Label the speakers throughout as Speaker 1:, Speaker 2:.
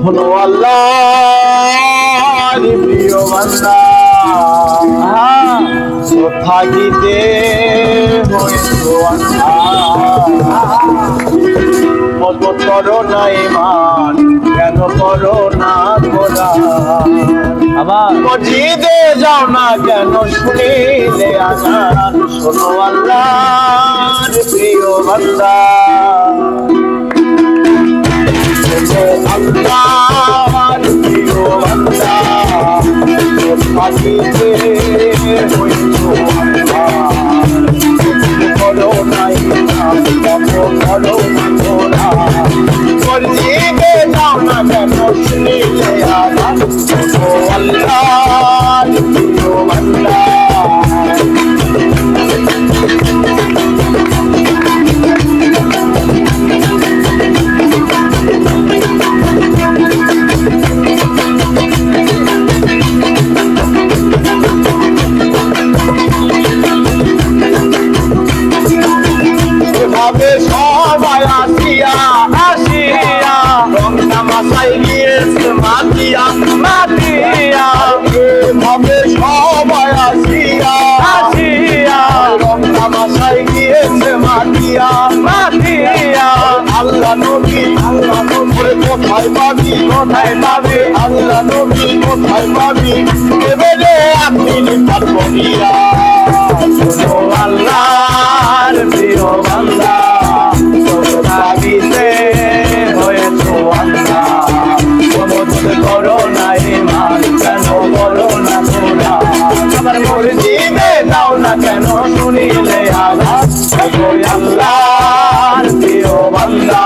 Speaker 1: শোনো আল্লাহর প্রিয় বান্দা থাকিতে হইতো মজবুত করো না ইমান কেন করো না কোরআন আবার মসজিদে যাও না কেন শুনিলে আজান শোনো আল্লাহর প্রিয় বান্দা আল্লাহর প্রিয় বান্দা থাকিতে হইতো করো না ইমান কেন করো না কোরআন মসজিদে যাও না কেন শুনিলে আজান শোনো আল্লাহর প্রিয় বান্দা সবাই আসিয়া আসিয়া রং তামাশাই গিয়েছে মাতিয়া মাতিয়া ভাবে সবাই আসিয়া আসিয়া রং তামাশাই গিয়েছে মাতিয়া মাতিয়া আল্লাহ নবী কোথায় পাবি আল্লাহ নবী কোথায় পাবি এবারে আপনি পার করিয়া আল্লাহর প্রিয় বান্দা থাকিতে হয়েছো আল্লাহ সমস্ত করো না ইমান কেন করো না কোরআন আমার মসজিদে যাও না কেন শুনিলে আঘাত আল্লাহর প্রিয় বান্দা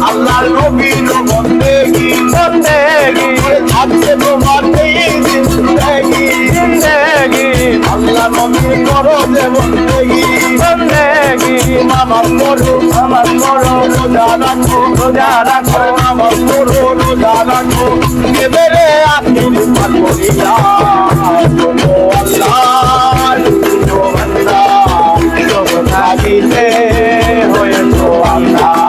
Speaker 1: আল্লাহর নবীর বন্দেগী বন্দেগী আজকে তোমার জিন্দেগী জিন্দেগী আল্লাহ নবীর করো যে বন্দেগী বন্দেগী নামাজ পড়ো রোজা রাখো নামাজ পড়ো রোজা রাখো এবারে আপনি পার করিয়া আল্লাহর প্রিয় বান্দা থাকিতে হয়েছো আল্লাহ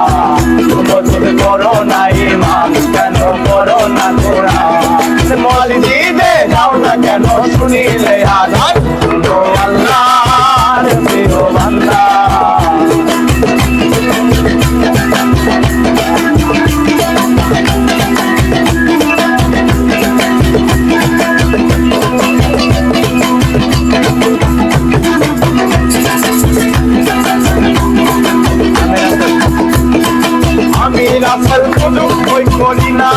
Speaker 1: করো না ইমান কেন করো না কোরআন মসজিদে যাও না কেন শুনিলে আজান আল্লাহর প্রিয় বান্দা আমি রাসেল কুদু কই করি না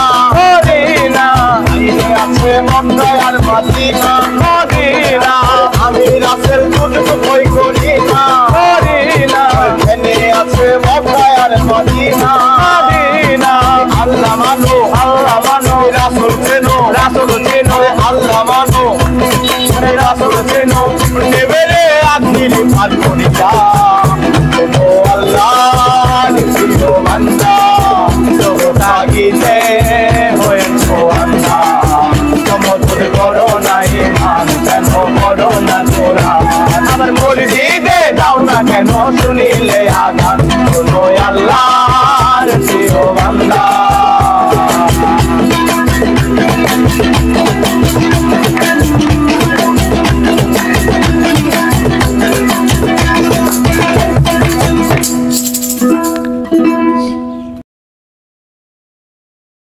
Speaker 1: আছে মক্কা আর মদিনা আমি রাসেল কুদু কই করি